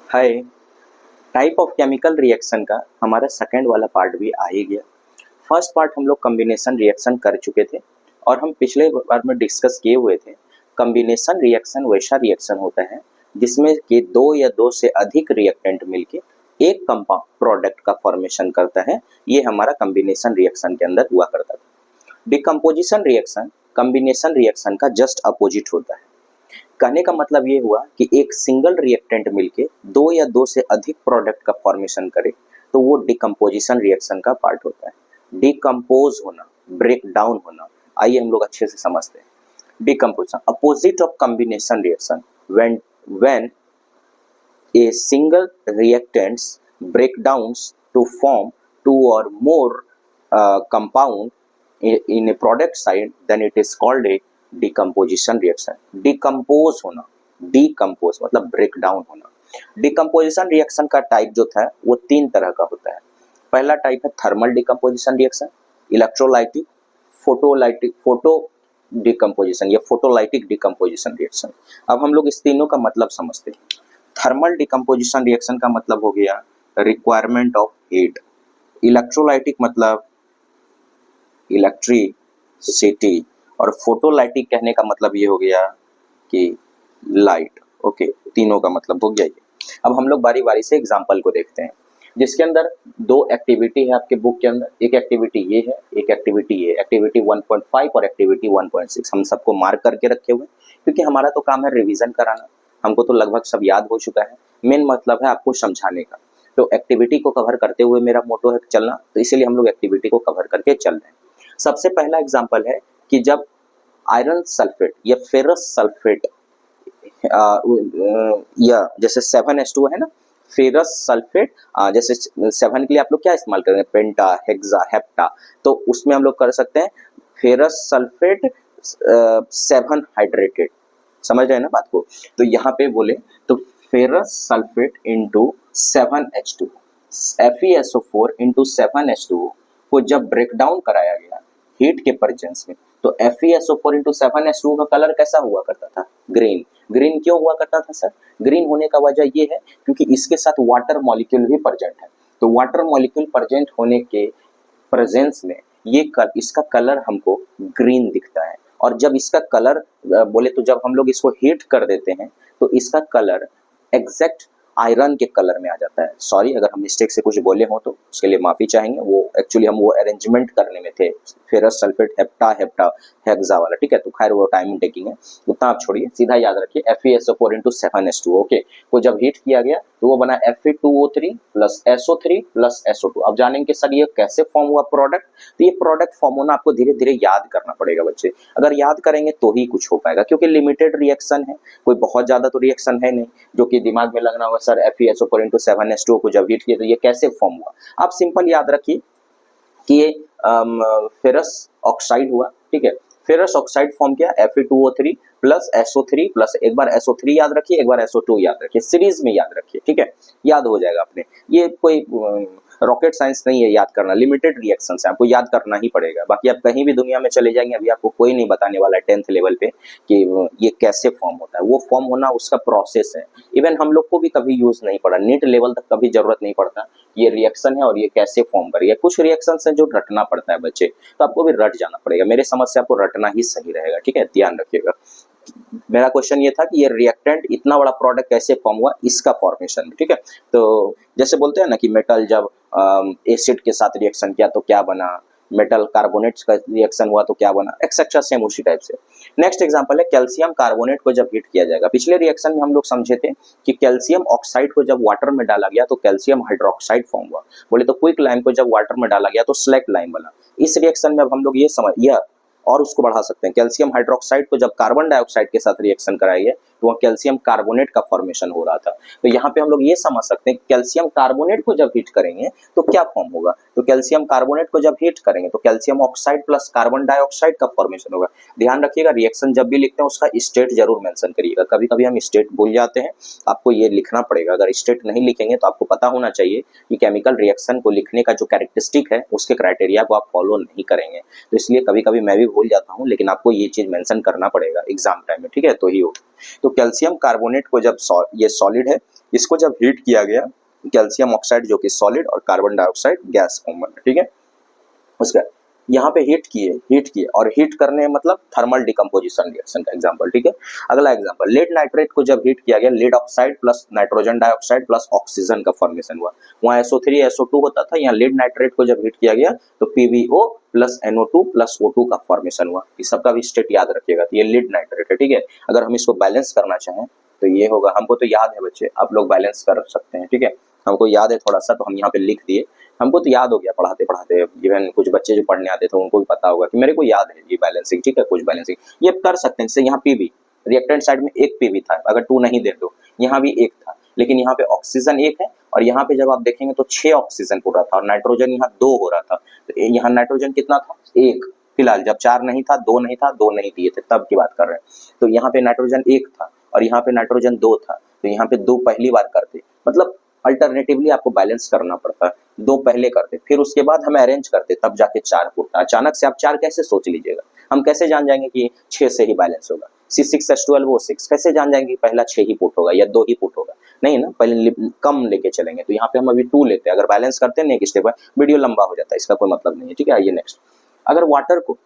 Hi. Type of chemical reaction का हमारा second वाला पार्ट भी आ ही गया। फर्स्ट पार्ट हम लोग कॉम्बिनेशन रिएक्शन कर चुके थे और हम पिछले बार में डिस्कस किए हुए थे। कॉम्बिनेशन रिएक्शन वैसा रिएक्शन होता है जिसमें कि दो या दो से अधिक रिएक्टेंट मिलके एक कंपाउंड प्रोडक्ट का फॉर्मेशन करता है। ये हमारा कॉम्बिनेशन रिएक्शन के अंदर हुआ करता था। डिकम्पोजिशन रिएक्शन कॉम्बिनेशन रिएक्शन का जस्ट अपोजिट होता है। कहने का मतलब ये हुआ कि एक सिंगल रिएक्टेंट मिलके दो या दो से अधिक प्रोडक्ट का फॉर्मेशन करे तो वो डिकम्पोजिशन रिएक्शन का पार्ट होता है। डिकम्पोज होना, ब्रेक डाउन होना, आइए हम लोग अच्छे से समझते हैं। Decomposition opposite of combination reaction when a single reactants break downs to form two और more compound in a product side, then it is called a decomposition reaction. Decompose होना, डिकम्पोज मतलब ब्रेक डाउन होना। Decomposition reaction का type जो था वो तीन तरह का होता है। पहला टाइप है thermal decomposition reaction, electrolytic, photo decomposition या फोटोलाइटिक डिकम्पोजिशन रिएक्शन। अब हम लोग इस तीनों का मतलब समझते हैं। थर्मल डिकम्पोजिशन रिएक्शन का मतलब हो गया रिक्वायरमेंट ऑफ हीट। इलेक्ट्रोलाइटिक मतलब इलेक्ट्रिसिटी और फोटोलाइटिक कहने का मतलब ये हो गया कि लाइट। ओके, तीनों का मतलब हो गया ये। अब हम लोग बारी बारी से एग्जांपल को देखते हैं जिसके अंदर दो एक्टिविटी है आपके बुक के अंदर। एक एक्टिविटी ये है, एक एक्टिविटी ये। एक्टिविटी 1.5 और एक्टिविटी 1.6 हम सबको मार्क करके रखे हुए क्योंकि हमारा तो काम है रिवीजन कराना। हमको तो लगभग सब याद हो चुका है। मेन मतलब है आपको समझाने का। तो एक्टिविटी को कवर करते हुए मेरा मोटो है चलना, तो इसीलिए हम लोग एक्टिविटी को कवर करके चल रहे हैं। सबसे पहला एग्जांपल है कि जब आयरन सल्फेट या फेरस सल्फेट या जैसे 7H2 है ना, फेरस सल्फेट, जैसे 7 के लिए आप लोग क्या इस्तेमाल करेंगे, पेंटा, हेक्सा, हेप्टा, तो उसमें हम लोग कर सकते हैं फेरस सल्फेट 7 हाइड्रेटेड। समझ रहे हैं ना बात को। तो यहाँ पे बोले तो ferrous sulphate into 7H2 FeSO4 into 7H2 को जब ब्रेक डाउन कराया गया हीट के प्रेजेंस में, तो FeSO4 इंटू 7H2 का कलर कैसा हुआ करता था, ग्रीन। ग्रीन क्यों हुआ करता था सर? ग्रीन होने का वजह ये है क्योंकि इसके साथ वाटर मॉलिक्यूल भी प्रेजेंट है। तो वाटर मॉलिक्यूल प्रेजेंट होने के प्रेजेंस में इसका कलर हमको ग्रीन दिखता है। और जब इसका कलर बोले तो जब हम लोग इसको हीट कर देते हैं तो इसका कलर एग्जैक्ट आयरन के कलर में आ जाता है। सॉरी अगर हम मिस्टेक से कुछ बोले हो तो उसके लिए माफी चाहेंगे। वो एक्चुअली हम वो अरेंजमेंट करने में थे, ferrous sulphate hepta hepta hexa वाला, ठीक है। तो खैर वो टाइम टेकिंग है, उतना आप छोड़िए, सीधा याद रखिए FeSO4 इंटू 7H2। ओके, वो जब हीट किया गया तो वो बना Fe2O3 plus SO3 plus SO2। अब जानेंगे कि सर ये कैसे फॉर्म हुआ प्रोडक्ट। तो ये प्रोडक्ट फॉर्म होना आपको धीरे धीरे याद करना पड़ेगा बच्चे। अगर याद करेंगे तो ही कुछ हो पाएगा क्योंकि लिमिटेड रिएक्शन है, कोई बहुत ज्यादा तो रिएक्शन है नहीं जो कि दिमाग में लगना होगा सर FeSO4 इंटू 7H2 को जब हीट किया तो ये कैसे फॉर्म हुआ। आप सिंपल याद रखिए कि ये फेरस ऑक्साइड हुआ, ठीक है। फेरस ऑक्साइड फॉर्म किया Fe2O3 प्लस SO3 प्लस एक बार SO3 याद रखिए, एक बार SO2 याद रखिए, सीरीज में याद रखिए, ठीक है। याद हो जाएगा अपने। ये कोई रॉकेट साइंस नहीं है याद करना, लिमिटेड रिएक्शन है, आपको याद करना ही पड़ेगा। बाकी आप कहीं भी दुनिया में चले जाएंगे, अभी आपको कोई नहीं बताने वाला है 10th लेवल पे कि ये कैसे फॉर्म होता है। वो फॉर्म होना उसका प्रोसेस है। इवन हम लोग को भी कभी यूज नहीं पड़ा, नीट लेवल तक कभी जरूरत नहीं पड़ता ये रिएक्शन है और ये कैसे फॉर्म करेगा। कुछ रिएक्शन है जो रटना पड़ता है बच्चे, तो आपको भी रट जाना पड़ेगा। मेरे समझ से आपको रटना ही सही रहेगा, ठीक है, ध्यान रखिएगा। मेरा क्वेश्चन ये था कि ये रिएक्टेंट इतना बड़ा प्रोडक्ट कैसे फॉर्म हुआ, इसका फॉर्मेशन, ठीक है। तो जैसे बोलते हैं ना कि मेटल जब एसिड के साथ रिएक्शन किया तो क्या बना, मेटल कार्बोनेट्स का रिएक्शन हुआ तो क्या बना, एक्सेट्रा, सेम उसी टाइप से। नेक्स्ट एग्जांपल है कैल्शियम कार्बोनेट को जब हीट किया जाएगा। पिछले रिएक्शन में हम लोग समझे थे कि कैल्शियम ऑक्साइड को जब वाटर में डाला गया तो कैल्शियम हाइड्रोक्साइड फॉर्म हुआ। बोले तो क्विक लाइम को जब वाटर में डाला गया तो स्लैक लाइम बना। इस रिएक्शन में अब हम लोग ये समझ और उसको बढ़ा सकते हैं। कैल्शियम हाइड्रोक्साइड को जब कार्बन डाइऑक्साइड के साथ रिएक्शन कराइए तो वह कैल्शियम कार्बोनेट का फॉर्मेशन हो रहा था। तो यहाँ पे हम लोग ये समझ सकते हैं कि कैल्शियम कार्बोनेट को जब हीट करेंगे तो क्या फॉर्म होगा। तो कैल्शियम कार्बोनेट को जब हीट करेंगे तो calcium oxide plus carbon dioxide का फॉर्मेशन होगा। ध्यान रखिएगा, रिएक्शन जब भी लिखते हैं उसका स्टेट जरूर मेंशन करिएगा। कभी कभी हम स्टेट भूल जाते हैं, आपको ये लिखना पड़ेगा। अगर स्टेट नहीं लिखेंगे तो आपको पता होना चाहिए कि केमिकल रिएक्शन को लिखने का जो कैरेक्टरिस्टिक है उसके क्राइटेरिया को आप फॉलो नहीं करेंगे। तो इसलिए कभी कभी मैं भी भूल जाता हूँ, लेकिन आपको ये चीज मेंशन करना पड़ेगा एग्जाम टाइम में, ठीक है, तो ही हो। तो कैल्शियम कार्बोनेट को जब ये सॉलिड है, इसको जब हीट किया गया, कैल्शियम ऑक्साइड जो कि सॉलिड और कार्बन डाइऑक्साइड गैस फॉर्म में, ठीक है। उसका यहाँ पे हीट किए और हीट करने मतलब थर्मल डिकम्पोजिशन रिएक्शन का एग्जांपल, ठीक है। अगला एग्जांपल, लेड नाइट्रेट को जब हीट किया गया, lead oxide plus nitrogen dioxide plus oxygen का फॉर्मेशन हुआ। वहाँ SO3 SO2 होता था, यहाँ लेड नाइट्रेट को जब हीट किया गया तो PbO plus NO2 plus O2 का फॉर्मेशन हुआ। इस सबका भी स्टेट याद रखिएगा। ये लेड नाइट्रेट है, ठीक है। अगर हम इसको बैलेंस करना चाहें तो ये होगा, हमको तो याद है बच्चे, आप लोग बैलेंस कर सकते हैं, ठीक है। हमको याद है थोड़ा सा, तो हम यहाँ पे लिख दिए, हमको तो याद हो गया पढ़ाते पढ़ाते। इवन कुछ बच्चे जो पढ़ने आते थे उनको भी पता होगा कि मेरे को याद है ये बैलेंसिंग, ठीक है, कुछ बैलेंसिंग ये कर सकते हैं। जैसे यहाँ PB रिएक्टेंट साइड में एक PB था, अगर 2 नहीं दे दो, यहाँ भी एक था, लेकिन यहाँ पे ऑक्सीजन एक है और यहाँ पे जब आप देखेंगे तो 6 ऑक्सीजन हो रहा था और नाइट्रोजन यहाँ 2 हो रहा था। तो यहाँ नाइट्रोजन कितना था? 1। फिलहाल जब 4 नहीं था, 2 नहीं था, 2 नहीं दिए थे, तब की बात कर रहे हैं। तो यहाँ पे नाइट्रोजन 1 था और यहाँ पे नाइट्रोजन 2 था, तो यहाँ पे 2 पहली बार करते, मतलब अल्टरनेटिवली आपको बैलेंस करना पड़ता है। 2 पहले करते, फिर उसके बाद हम अरेंज करते, तब जाके 4 फूटता। अचानक से आप 4 कैसे सोच लीजिएगा? हम कैसे जान जाएंगे कि 6 से ही बैलेंस होगा? C6H12 O6 कैसे जान जाएंगे कि पहला 6 ही फुट होगा या 2 ही फुट होगा? नहीं ना, पहले कम लेके चलेंगे। तो यहाँ पे हम अभी 2 लेते हैं, अगर बैलेंस करते हैं नेक्स्ट स्टेप है, वीडियो लंबा हो जाता है, इसका कोई मतलब नहीं है, ठीक है। आइए नेक्स्ट, अगर वाटर को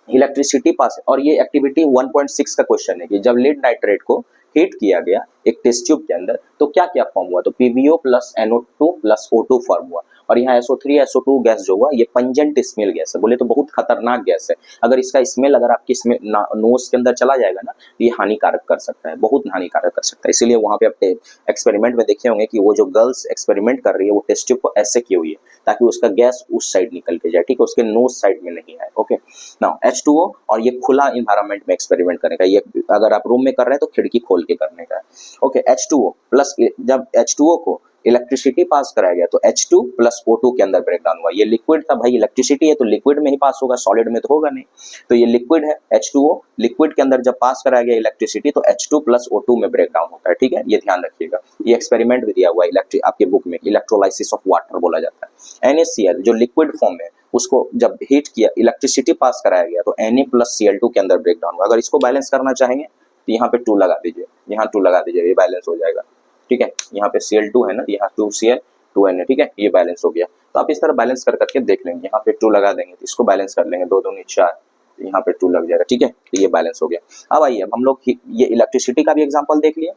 इलेक्ट्रिसिटी पास है, और ये एक्टिविटी 1.6 का क्वेश्चन है कि जब लीड नाइट्रेट को हीट किया गया एक टेस्ट ट्यूब के अंदर तो क्या क्या फॉर्म हुआ? तो PbO plus NO2 plus O2 form हुआ और यहाँ SO3 SO2 गैस जो हुआ ये पंजेंट स्मेल गैस है, बोले तो बहुत खतरनाक गैस है। अगर इसका स्मेल अगर आपकी नोज के अंदर चला जाएगा ना तो ये हानिकारक कर सकता है, बहुत हानिकारक कर सकता है। इसीलिए वहाँ पे आप एक्सपेरिमेंट में देखे होंगे कि वो जो गर्ल्स एक्सपेरिमेंट कर रही है वो टेस्ट ट्यूब को ऐसे की हुई है ताकि उसका गैस उस साइड निकल के जाए, ठीक है, उसके नोज साइड में नहीं आए। ओके, नाउ H2O, और ये खुला इन्वायरमेंट में एक्सपेरिमेंट करने का, ये अगर आप रूम में कर रहे हैं तो खिड़की खोल के करने का है। ओके, H2O प्लस, जब H2O को इलेक्ट्रिसिटी पास कराया गया तो H2 प्लस O2 के अंदर ब्रेकडाउन हुआ। ये लिक्विड था भाई, इलेक्ट्रिसिटी है तो लिक्विड में ही पास होगा, सॉलिड में तो होगा नहीं। तो ये लिक्विड है H2O, लिक्विड के अंदर जब पास कराया गया इलेक्ट्रिसिटी तो H2 प्लस O2 में ब्रेकडाउन होता है, ठीक है, ये ध्यान रखिएगा। ये एक्सपेरिमेंट भी दिया हुआ है आपके बुक में, इलेक्ट्रोलाइसिस ऑफ वाटर बोला जाता है। NaCl जो लिक्विड फॉर्म है उसको जब हीट किया, इलेक्ट्रिसिटी पास कराया गया तो Na प्लस Cl2 के अंदर ब्रेकडाउन हुआ। अगर इसको बैलेंस करना चाहेंगे तो यहाँ पे 2 लगा दीजिए, यहाँ 2 लगा दीजिए, ये बैलेंस हो जाएगा, ठीक है। यहाँ पे Cl2 है ना, यहाँ 2Cl 2Na, ठीक है, ये बैलेंस हो गया। तो आप इस तरह बैलेंस कर करके देख लेंगे, यहाँ पे 2 लगा देंगे तो इसको बैलेंस कर लेंगे, 2 दूनी 4, यहाँ पे 2 लग जाएगा, ठीक है, तो ये बैलेंस हो गया। अब आइए, अब हम लोग ये इलेक्ट्रिसिटी का भी एग्जाम्पल देख लिए,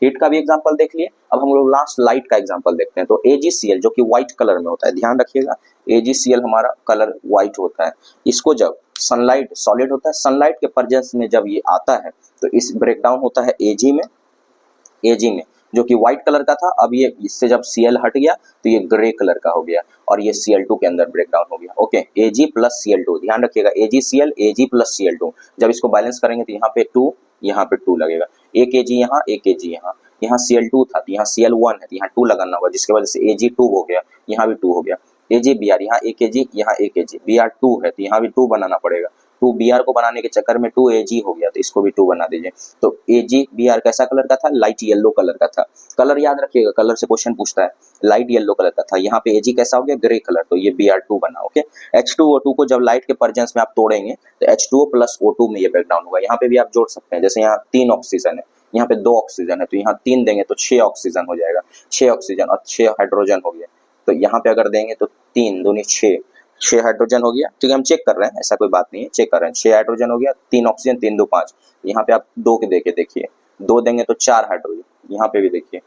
हीट का भी एग्जांपल देख लिए, अब हम लोग लास्ट लाइट का एग्जांपल देखते हैं। तो AgCl जो कि व्हाइट कलर में होता है, ध्यान रखिएगा, AgCl हमारा कलर व्हाइट होता है। इसको जब सनलाइट, सॉलिड होता है, सनलाइट के प्रेजेंस में जब ये आता है तो इस ब्रेकडाउन होता है Ag में जो कि व्हाइट कलर का था। अब ये इससे जब Cl हट गया तो ये ग्रे कलर का हो गया और ये Cl2 के अंदर ब्रेकडाउन हो गया। ओके, Ag प्लस Cl2, ध्यान रखिएगा, AgCl Ag प्लस Cl2, जब इसको बैलेंस करेंगे तो यहाँ पे 2, यहाँ पे 2 लगेगा, 1 Ag यहाँ, 1 Ag यहाँ, यहाँ Cl2 था तो यहाँ Cl1 है तो यहाँ 2 लगाना होगा, जिसकी वजह से Ag2 हो गया, यहाँ भी 2 हो गया। AgBr, यहाँ 1 Ag, यहाँ 1 Ag, Br2 है तो यहाँ भी 2 बनाना पड़ेगा। 2Br को बनाने के चक्कर में 2 Ag हो गया तो इसको भी 2 बना दीजिए। तो AgBr कैसा कलर का था? लाइट येलो कलर का था। कलर याद रखिएगा, कलर से क्वेश्चन पूछता है, लाइट येलो कलर का था। यहाँ पे Ag कैसा हो गया? ग्रे कलर, तो ये Br2 बना। ओके, H2O2 को जब लाइट के प्रेजेंस में आप तोड़ेंगे तो H2O प्लस O2 में ये ब्रेकडाउन होगा। यहाँ पे भी आप जोड़ सकते हैं, जैसे यहाँ 3 ऑक्सीजन है, यहाँ पे 2 ऑक्सीजन है तो यहाँ 3 देंगे तो 6 ऑक्सीजन हो जाएगा, 6 ऑक्सीजन और 6 हाइड्रोजन हो गया। तो यहाँ पे अगर देंगे तो 3 दूनी 6 हाइड्रोजन हो गया, ठीक है, हम चेक कर रहे हैं, ऐसा कोई बात नहीं है, चेक कर रहे हैं। 6 हाइड्रोजन हो गया, 3 ऑक्सीजन, 3 2 5, यहाँ पे आप 2 के देके देखिए, 2 देंगे तो 4 हाइड्रोजन, यहाँ पे भी देखिए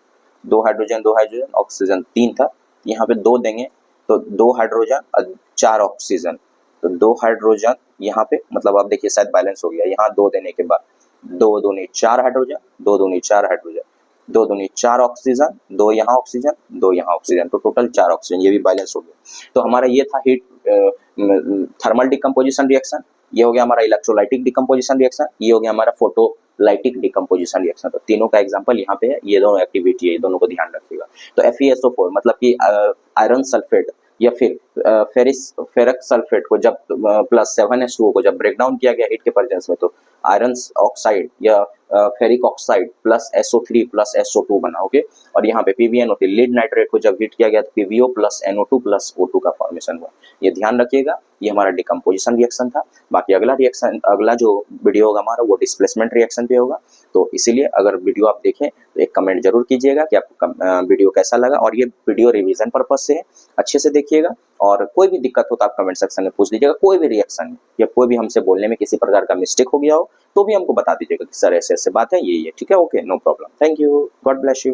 2 हाइड्रोजन, ऑक्सीजन 3 था, यहाँ पे 2 देंगे तो 2 हाइड्रोजन और 4 ऑक्सीजन, तो 2 हाइड्रोजन यहाँ पे, मतलब आप देखिए शायद बैलेंस हो गया। यहाँ 2 देने के बाद 2 दूनी 4 हाइड्रोजन, 2 दूनी 4 हाइड्रोजन, 2 दूनी 4 ऑक्सीजन, 2 यहाँ ऑक्सीजन, 2 यहाँ ऑक्सीजन, तो टोटल 4 ऑक्सीजन, ये भी बैलेंस हो गया। तो हमारा ये था हीट थर्मल डिकम्पोजिशन रिएक्शन, ये हो गया हमारा इलेक्ट्रोलाइटिक डिकम्पोजिशन रिएक्शन, ये हो गया हमारा फोटोलाइटिक डिकम्पोजिशन रिएक्शन। तो तीनों का एग्जांपल यहाँ पे है, ये दोनों एक्टिविटी है, ये दोनों को ध्यान रखिएगा। तो FeSO4 मतलब कि आयरन सल्फेट या फिर फेरक सल्फेट को जब प्लस 7H2O को जब ब्रेकडाउन किया गया हीट के प्रेजेंस में तो आयरन ऑक्साइड या ferric oxide plus SO3 plus SO2 बना, ओके। और यहाँ पे PbNO3 लीड नाइट्रेट को जब हीट किया गया तो PbO plus NO2 plus O2 का फॉर्मेशन हुआ। ये ध्यान रखिएगा, ये हमारा डिकम्पोजिशन रिएक्शन था। बाकी अगला रिएक्शन, अगला जो वीडियो होगा हमारा वो डिस्प्लेसमेंट रिएक्शन पे होगा। तो इसीलिए अगर वीडियो आप देखें तो एक कमेंट जरूर कीजिएगा कि आपको वीडियो कैसा लगा, और ये वीडियो रिवीजन पर्पज से है, अच्छे से देखिएगा। और कोई भी दिक्कत हो तो आप कमेंट सेक्शन में पूछ दीजिएगा, कोई भी रिएक्शन में या कोई भी हमसे बोलने में किसी प्रकार का मिस्टेक हो गया हो तो भी हमको बता दीजिएगा कि सर ऐसे ऐसे बात है, ये ठीक है, okay, no problem. Thank you, God bless you.